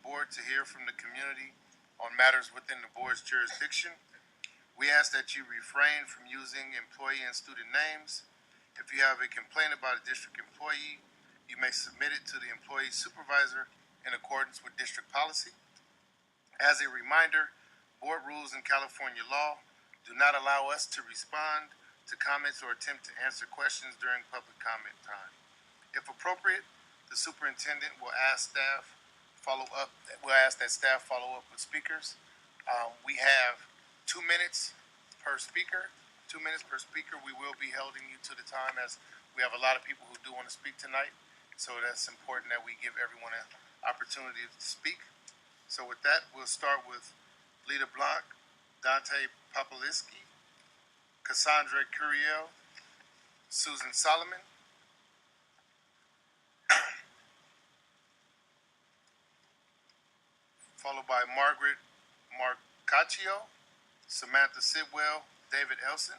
board to hear from the community on matters within the board's jurisdiction. We ask that you refrain from using employee and student names. If you have a complaint about a district employee, you may submit it to the employee supervisor in accordance with district policy. As a reminder, board rules and California law do not allow us to respond to comments or attempt to answer questions during public comment time. If appropriate, the superintendent will ask that staff follow up with speakers. We have 2 minutes per speaker. 2 minutes per speaker. We will be holding you to the time as we have a lot of people who do want to speak tonight. So that's important that we give everyone an opportunity to speak. So with that, we'll start with Lita Blanc, Dante Papaliski, Cassandra Curiel, Susan Solomon, followed by Margaret Marcaccio, Samantha Sidwell, David Elson.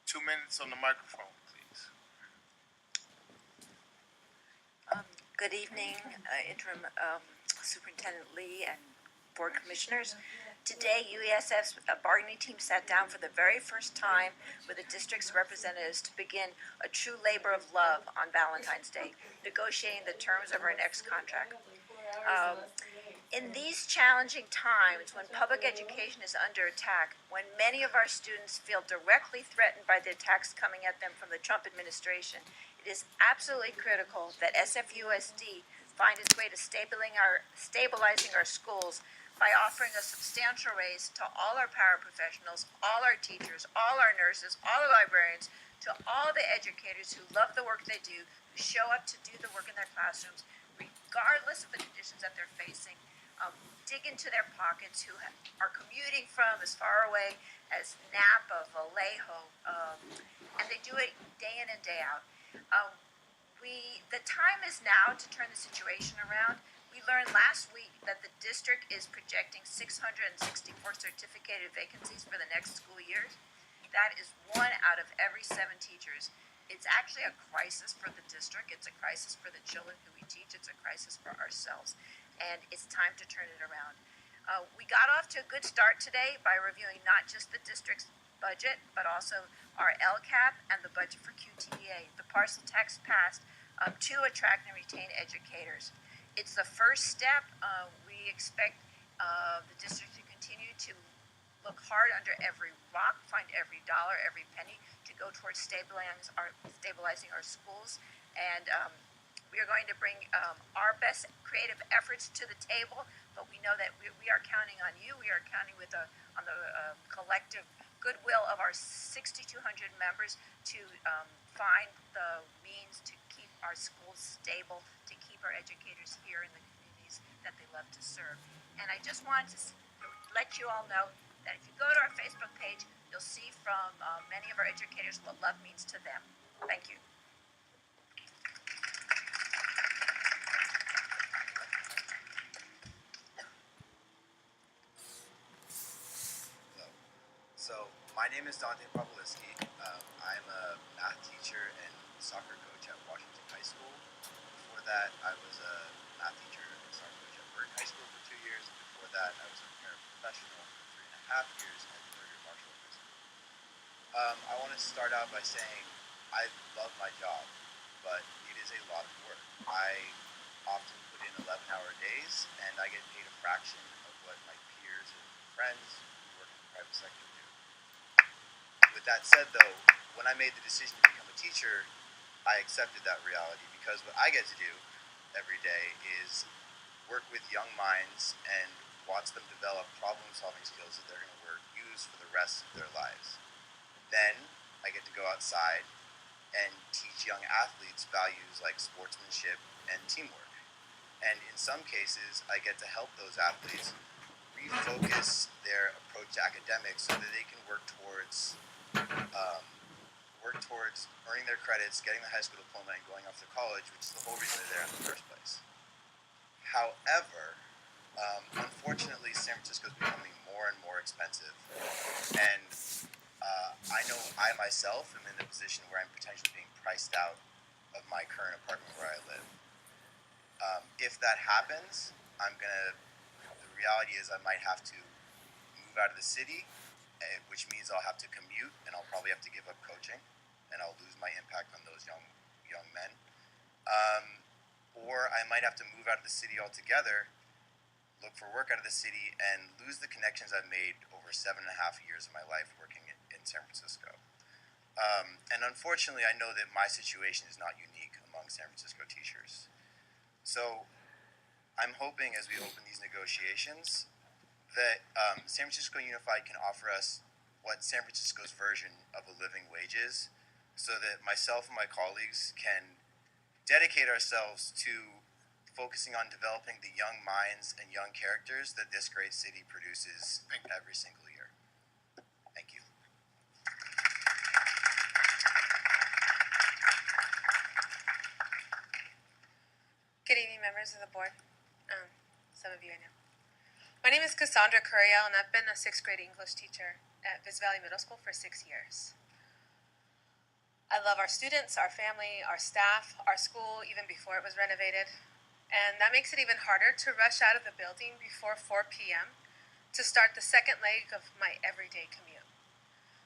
2 minutes on the microphone, please. Good evening, Interim Superintendent Lee and Board Commissioners. Today, UESF's bargaining team sat down for the very first time with the district's representatives to begin a true labor of love on Valentine's Day, negotiating the terms of our next contract. In these challenging times, when public education is under attack, when many of our students feel directly threatened by the attacks coming at them from the Trump administration, it is absolutely critical that SFUSD find its way to stabilizing our schools by offering a substantial raise to all our paraprofessionals, all our teachers, all our nurses, all our librarians, to all the educators who love the work they do, who show up to do the work in their classrooms, regardless of the conditions that they're facing, dig into their pockets, who are commuting from as far away as Napa, Vallejo, and they do it day in and day out. The time is now to turn the situation around. We learned last week that the district is projecting 664 certificated vacancies for the next school year. That is 1 out of every 7 teachers. It's actually a crisis for the district. It's a crisis for the children who we teach. It's a crisis for ourselves. And it's time to turn it around. We got off to a good start today by reviewing not just the district's budget, but also our LCAP and the budget for QTEA. The parcel tax passed to attract and retain educators. It's the first step. We expect the district to continue to look hard under every rock, find every dollar, every penny to go towards stabilizing our schools. And we are going to bring our best creative efforts to the table, but we know that we are counting on you. We are counting on the collective goodwill of our 6,200 members to find the means to keep our schools stable, to keep our educators here in the communities that they love to serve. And I just wanted to let you all know that if you go to our Facebook page, you'll see from many of our educators what love means to them. Thank you. So, my name is Dante Papaliski. I'm a math teacher and soccer coach at Washington High School. Before that, I was a math teacher and soccer coach at Burton High School for 2 years. And before that, I was a paraprofessional for 3.5 years at Thurgood Marshall High School. I want to start out by saying I love my job, but it is a lot of work. I often put in 11-hour days, and I get paid a fraction of what my peers and friends who work in the private sector do. With that said, though, when I made the decision to become a teacher, I accepted that reality because what I get to do every day is work with young minds and watch them develop problem-solving skills that they're going to use for the rest of their lives. Then I get to go outside and teach young athletes values like sportsmanship and teamwork. And in some cases, I get to help those athletes refocus their approach to academics so that they can work towards earning their credits, getting the high school diploma, and going off to college, which is the whole reason they're there in the first place. However, unfortunately, San Francisco is becoming more and more expensive, and I know I myself am in a position where I'm potentially being priced out of my current apartment where I live. If that happens, the reality is I might have to move out of the city, which means I'll have to commute and I'll probably have to give up coaching, and I'll lose my impact on those young men. Or I might have to move out of the city altogether, look for work out of the city, and lose the connections I've made over 7.5 years of my life working in San Francisco. And unfortunately, I know that my situation is not unique among San Francisco teachers. So I'm hoping as we open these negotiations that San Francisco Unified can offer us what San Francisco's version of a living wage is, so that myself and my colleagues can dedicate ourselves to focusing on developing the young minds and young characters that this great city produces every single year. Thank you. Good evening, members of the board. Some of you I know. My name is Cassandra Curiel, and I've been a 6th grade English teacher at Viz Valley Middle School for 6 years. I love our students, our family, our staff, our school, even before it was renovated. And that makes it even harder to rush out of the building before 4 p.m. to start the second leg of my everyday commute.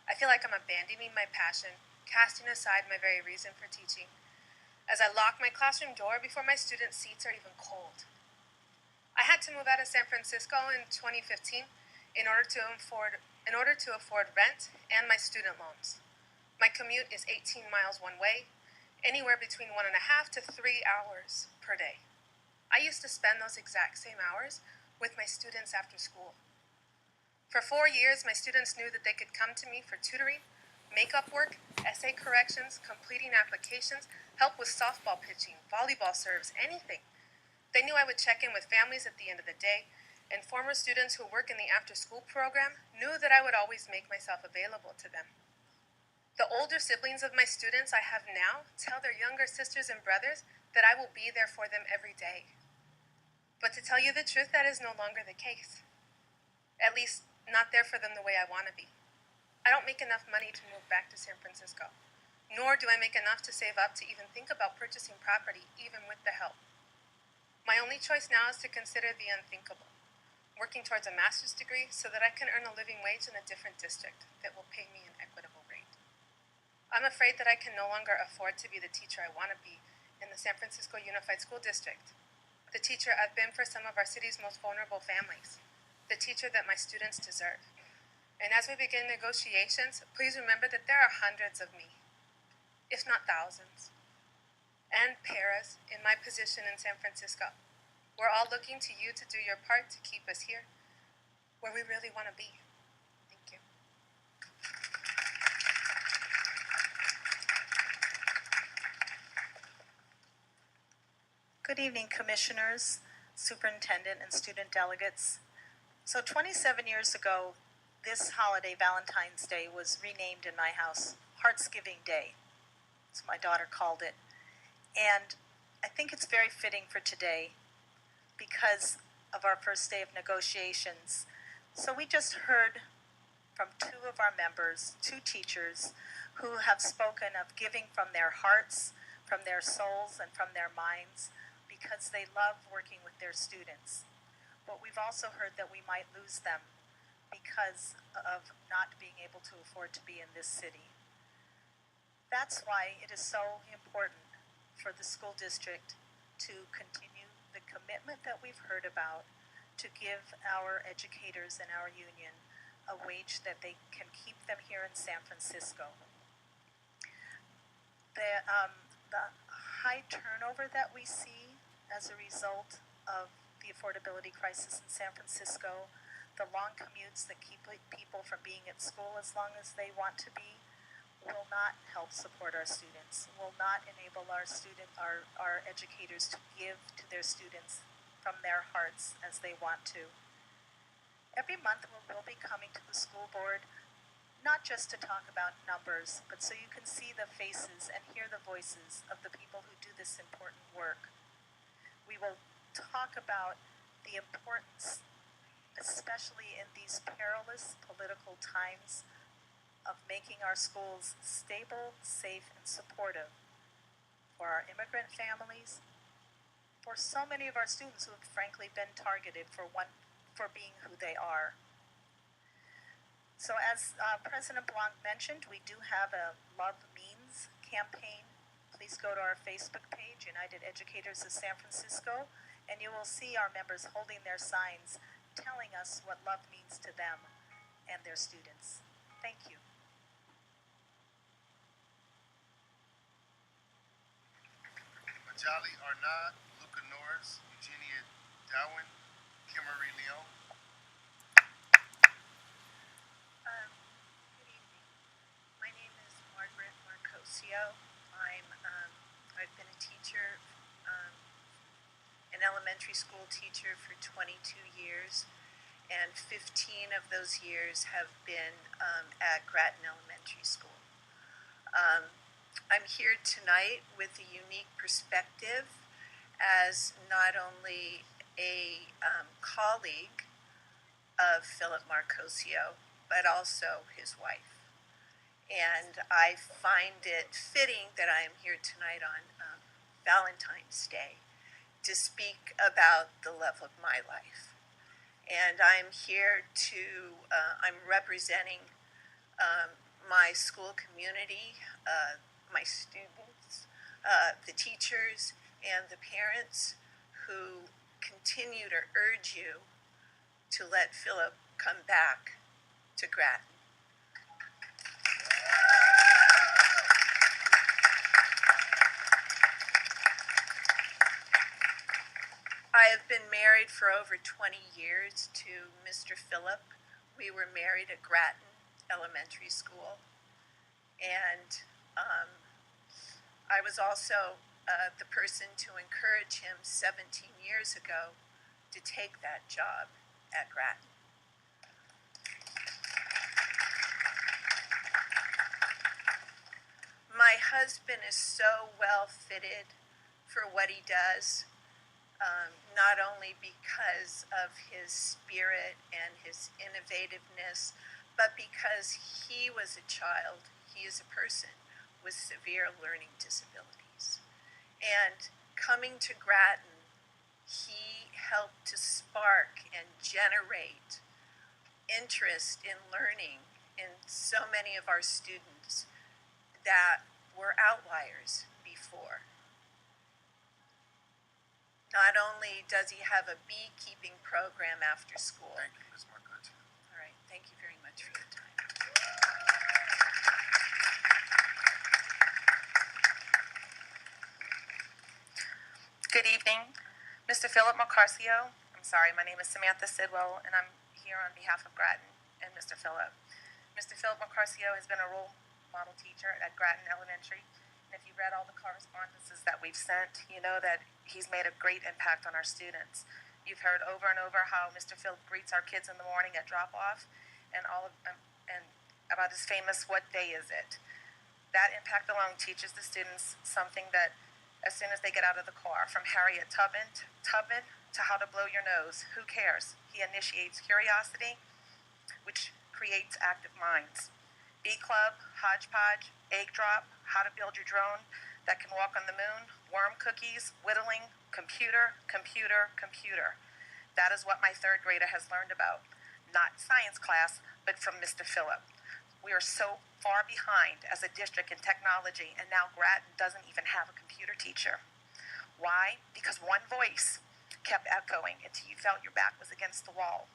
I feel like I'm abandoning my passion, casting aside my very reason for teaching, as I lock my classroom door before my student seats are even cold. I had to move out of San Francisco in 2015 in order to afford rent and my student loans. My commute is 18 miles one way, anywhere between 1.5 to 3 hours per day. I used to spend those exact same hours with my students after school. For 4 years, my students knew that they could come to me for tutoring, makeup work, essay corrections, completing applications, help with softball pitching, volleyball serves, anything. They knew I would check in with families at the end of the day, and former students who work in the after-school program knew that I would always make myself available to them. The older siblings of my students I have now tell their younger sisters and brothers that I will be there for them every day. But to tell you the truth, that is no longer the case. At least, not there for them the way I want to be. I don't make enough money to move back to San Francisco, nor do I make enough to save up to even think about purchasing property, even with the help. My only choice now is to consider the unthinkable, working towards a master's degree so that I can earn a living wage in a different district that will pay me an equitable rate. I'm afraid that I can no longer afford to be the teacher I want to be in the San Francisco Unified School District, the teacher I've been for some of our city's most vulnerable families, the teacher that my students deserve. And as we begin negotiations, please remember that there are hundreds of me, if not thousands, and paras in my position in San Francisco. We're all looking to you to do your part to keep us here, where we really want to be. Thank you. Good evening, commissioners, superintendent, and student delegates. So 27 years ago, this holiday, Valentine's Day, was renamed in my house Heartsgiving Day. That's what my daughter called it. And I think it's very fitting for today because of our first day of negotiations. So we just heard from 2 of our members, 2 teachers, who have spoken of giving from their hearts, from their souls, and from their minds because they love working with their students. But we've also heard that we might lose them because of not being able to afford to be in this city. That's why it is so important for the school district to continue the commitment that we've heard about to give our educators and our union a wage that they can keep them here in San Francisco. The high turnover that we see as a result of the affordability crisis in San Francisco, the long commutes that keep people from being at school as long as they want to be, will not help support our students, will not enable our educators to give to their students from their hearts as they want to. Every month we'll be coming to the school board, not just to talk about numbers, but so you can see the faces and hear the voices of the people who do this important work. We will talk about the importance, especially in these perilous political times, of making our schools stable, safe, and supportive for our immigrant families, for so many of our students who have frankly been targeted for being who they are. So as President Blanc mentioned, we do have a Love Means campaign. Please go to our Facebook page, United Educators of San Francisco, and you will see our members holding their signs telling us what love means to them and their students. Thank you. Majali Arnad, Luca Norris, Eugenia Dowen, Kimmery Leon. Good evening. My name is Margaret Marcosio. I've been a teacher, an elementary school teacher for 22 years, and 15 of those years have been at Grattan Elementary School. I'm here tonight with a unique perspective as not only a colleague of Philip Marcosio, but also his wife. And I find it fitting that I am here tonight on Valentine's Day to speak about the love of my life. And I'm here I'm representing my school community, my students, the teachers, and the parents who continue to urge you to let Philip come back to Grattan. I have been married for over 20 years to Mr. Philip. We were married at Grattan Elementary School, and I was also the person to encourage him 17 years ago to take that job at Grattan. My husband is so well fitted for what he does, not only because of his spirit and his innovativeness, but because he was a child, he is a person with severe learning disabilities. And coming to Grattan, he helped to spark and generate interest in learning in so many of our students that were outliers before. Not only does he have a beekeeping program after school. Thank you, Ms. Marcotte. All right, thank you very much for your time. Good evening, Mr. Philip Marcarcio. I'm sorry, my name is Samantha Sidwell, and I'm here on behalf of Grattan and Mr. Philip. Mr. Philip Marcarcio has been a role model teacher at Grattan Elementary, and if you read all the correspondences that we've sent, you know that he's made a great impact on our students. You've heard over and over how Mr. Philip greets our kids in the morning at drop-off, and and about his famous "What day is it?" That impact alone teaches the students something that, as soon as they get out of the car, from Harriet Tubman to How to Blow Your Nose, who cares? He initiates curiosity, which creates active minds. Bee Club, Hodgepodge, Egg Drop, How to Build Your Drone that can walk on the moon, worm cookies, whittling, computer. That is what my third grader has learned about. Not science class, but from Mr. Phillip. We are so far behind as a district in technology, and now Grattan doesn't even have a computer teacher. Why? Because one voice kept echoing until you felt your back was against the wall.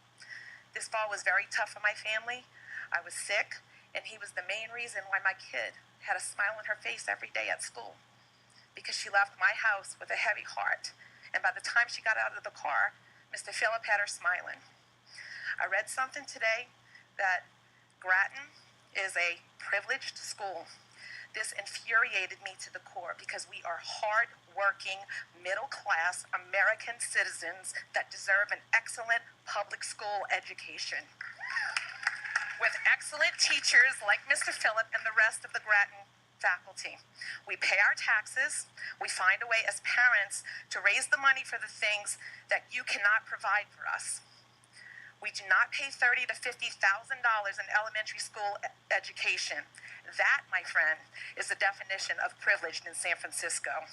This fall was very tough for my family. I was sick, and he was the main reason why my kid had a smile on her face every day at school, because she left my house with a heavy heart, and by the time she got out of the car, Mr. Phillip had her smiling. I read something today that Grattan is a privileged school. This infuriated me to the core because we are hard-working, middle-class American citizens that deserve an excellent public school education. With excellent teachers like Mr. Phillip and the rest of the Grattan faculty. We pay our taxes. We find a way as parents to raise the money for the things that you cannot provide for us. We do not pay $30,000 to $50,000 in elementary school education. That, my friend, is the definition of privileged in San Francisco.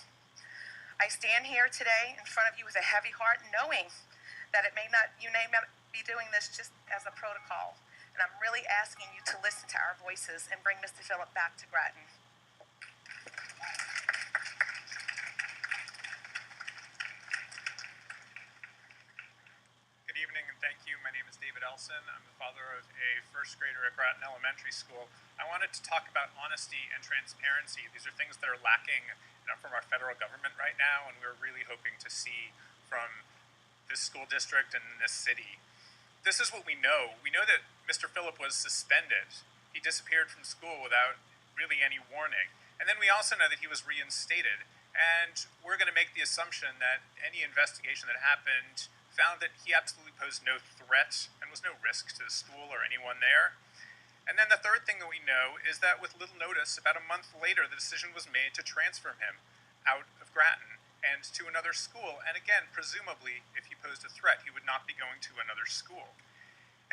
I stand here today in front of you with a heavy heart, knowing that you may not be doing this just as a protocol. And I'm really asking you to listen to our voices and bring Mr. Phillip back to Grattan. Good evening and thank you. My name is David Elson. I'm the father of a first grader at Grattan Elementary School. I wanted to talk about honesty and transparency. These are things that are lacking from our federal government right now, and we're really hoping to see from this school district and this city. This is what we know. We know that Mr. Phillip was suspended. He disappeared from school without really any warning. And then we also know that he was reinstated. And we're going to make the assumption that any investigation that happened found that he absolutely posed no threat and was no risk to the school or anyone there. And then the third thing that we know is that with little notice, about a month later, the decision was made to transfer him out of Grattan and to another school. And again, presumably, if he posed a threat, he would not be going to another school.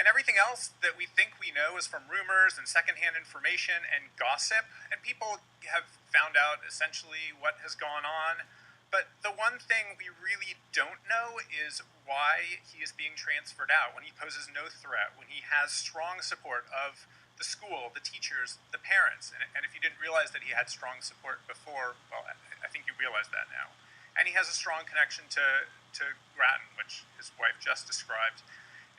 And everything else that we think we know is from rumors and secondhand information and gossip. And people have found out essentially what has gone on. But the one thing we really don't know is why he is being transferred out when he poses no threat, when he has strong support of the school, the teachers, the parents. And if you didn't realize that he had strong support before, well, I think you realize that now. And he has a strong connection to Grattan, which his wife just described.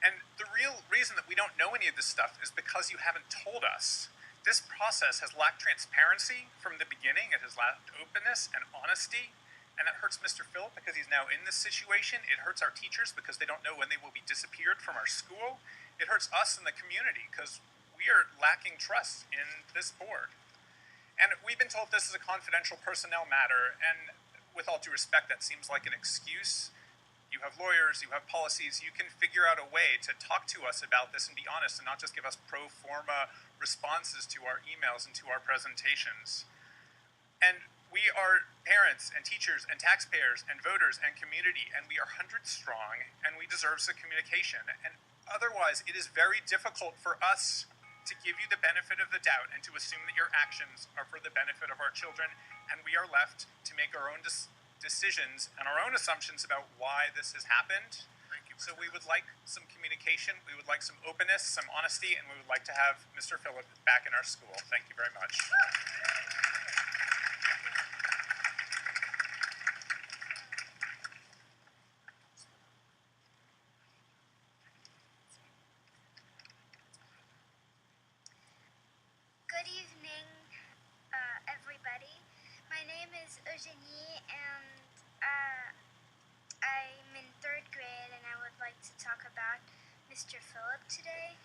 And the real reason that we don't know any of this stuff is because you haven't told us. This process has lacked transparency from the beginning. It has lacked openness and honesty. And that hurts Mr. Phillip because he's now in this situation. It hurts our teachers because they don't know when they will be disappeared from our school. It hurts us in the community because we are lacking trust in this board. And we've been told this is a confidential personnel matter, and with all due respect, that seems like an excuse. You have lawyers, you have policies, you can figure out a way to talk to us about this and be honest and not just give us pro forma responses to our emails and to our presentations. And we are parents and teachers and taxpayers and voters and community, and we are hundreds strong, and we deserve some communication. And otherwise, it is very difficult for us to give you the benefit of the doubt and to assume that your actions are for the benefit of our children, and we are left to make our own decisions and our own assumptions about why this has happened. Thank you. So we would like some communication, we would like some openness, some honesty, and we would like to have Mr. Phillip back in our school. Thank you very much. Good evening, everybody. My name is Eugenie, and I'm in third grade, and I would like to talk about Mr. Phillip today.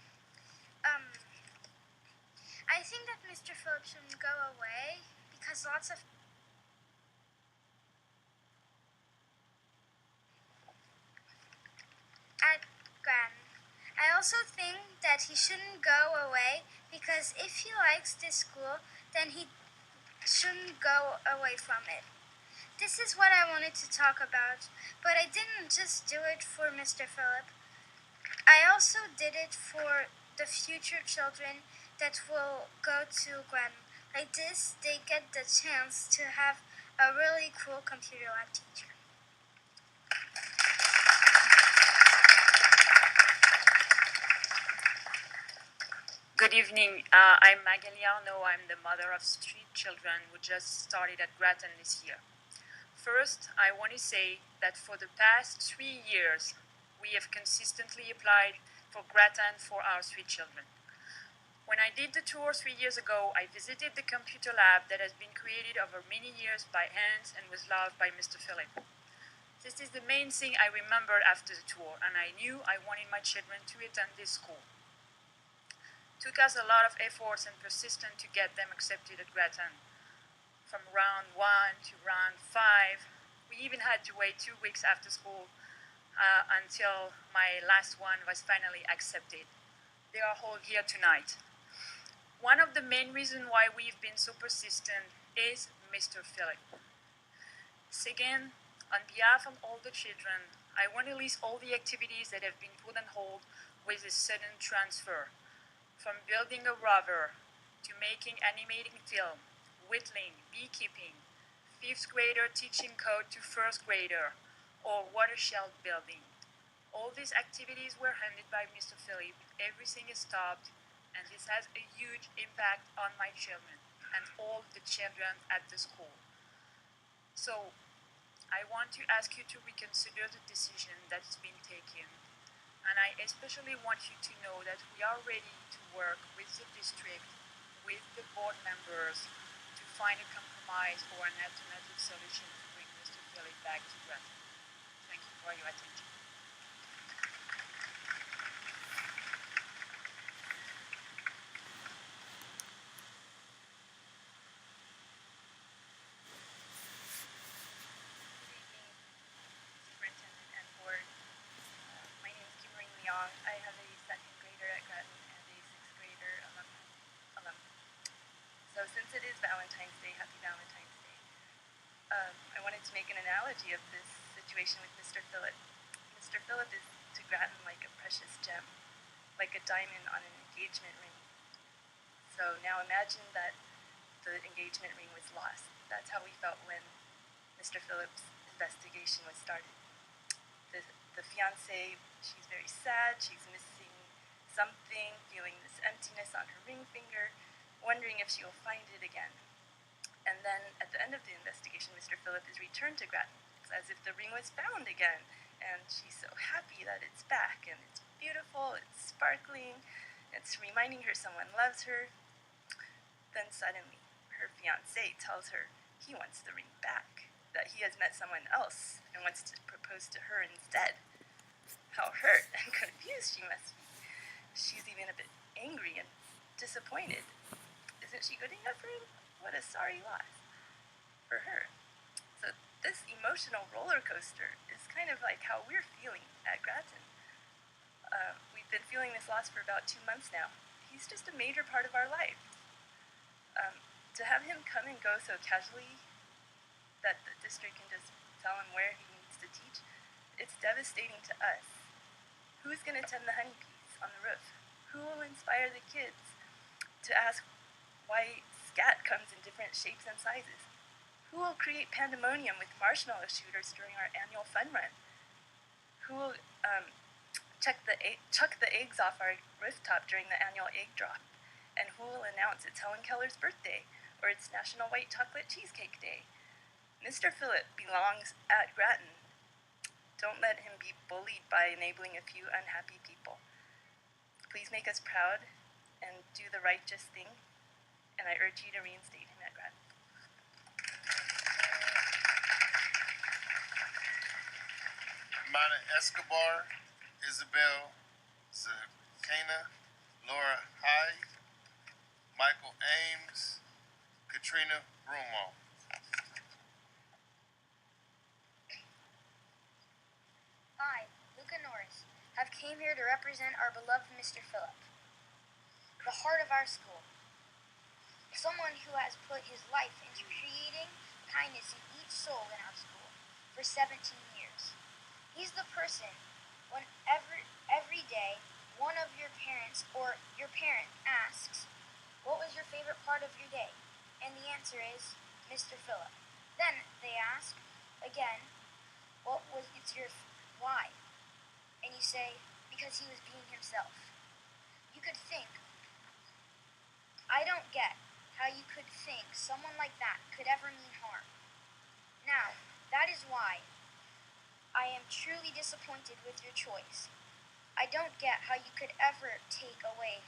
I think that Mr. Phillip shouldn't go away because lots of at Grattan. I also think that he shouldn't go away because if he likes this school, then he shouldn't go away from it. This is what I wanted to talk about, but I didn't just do it for Mr. Phillip. I also did it for the future children that will go to Grattan. Like this, they get the chance to have a really cool computer lab teacher. Good evening. I'm Magali Arnaud. I'm the mother of 3 children who just started at Grattan this year. First, I want to say that for the past 3 years, we have consistently applied for Grattan for our 3 children. When I did the tour 3 years ago, I visited the computer lab that has been created over many years by hands and was loved by Mr. Phillip. This is the main thing I remembered after the tour, and I knew I wanted my children to attend this school. Took us a lot of efforts and persistence to get them accepted at Grattan. From round 1 to round 5, we even had to wait 2 weeks after school until my last one was finally accepted. They are all here tonight. One of the main reasons why we've been so persistent is Mr. Phillip. Second, on behalf of all the children, I want to list all the activities that have been put on hold with this sudden transfer. From building a rover, to making animating film, whittling, beekeeping, fifth grader teaching code to first grader, or watershed building. All these activities were handled by Mr. Philip. Everything is stopped, and this has a huge impact on my children and all the children at the school. So, I want to ask you to reconsider the decision that's been taken. And I especially want you to know that we are ready to work with the district, with the board members, to find a compromise or an alternative solution to bring Mr. Philip back to Grattan. Thank you for your attention. Superintendent and board. My name is Kimberly Leong. I have a second grader at Grattan and a sixth grader alum. So since it is Valentine's Day, happy Valentine's Day. I wanted to make an analogy of this situation with Mr. Phillip. Mr. Phillip is to Grattan like a precious gem, like a diamond on an engagement ring. So now imagine that the engagement ring was lost. That's how we felt when Mr. Phillip's investigation was started. The fiancée, she's very sad, she's missing something, feeling this emptiness on her ring finger, wondering if she will find it again. And then at the end of the investigation, Mr. Phillip is returned to Grattan. It's as if the ring was found again, and she's so happy that it's back, and it's beautiful, it's sparkling, it's reminding her someone loves her. Then suddenly, her fiancé tells her he wants the ring back, that he has met someone else and wants to propose to her instead. How hurt and confused she must be. She's even a bit angry and disappointed. Isn't she good enough for him? What a sorry loss for her. So this emotional roller coaster is kind of like how we're feeling at Grattan. We've been feeling this loss for about 2 months now. He's just a major part of our life. To have him come and go so casually that the district can just tell him where he needs to teach, it's devastating to us. Who's going to tend the honeybees on the roof? Who will inspire the kids to ask why scat comes in different shapes and sizes? Who will create pandemonium with marshmallow shooters during our annual fun run? Who will chuck the eggs off our rooftop during the annual egg drop? And who will announce it's Helen Keller's birthday or it's National White Chocolate Cheesecake Day? Mr. Phillip belongs at Grattan. Don't let him be bullied by enabling a few unhappy people. Please make us proud and do the righteous thing, and I urge you to reinstate him at Grattan. Mana Escobar, Isabel Zakana, Laura Hyde, Michael Ames, Katrina Brumo. I, Luca Norris, have came here to represent our beloved Mr. Phillip, the heart of our school. Someone who has put his life into creating kindness in each soul in our school for 17 years. He's the person when every day one of your parents or your parent asks, "What was your favorite part of your day?" And the answer is Mr. Phillip. Then they ask again, "It's your why?" And you say, "Because he was being himself." You could think, I don't get how you could think someone like that could ever mean harm. Now, that is why I am truly disappointed with your choice. I don't get how you could ever take away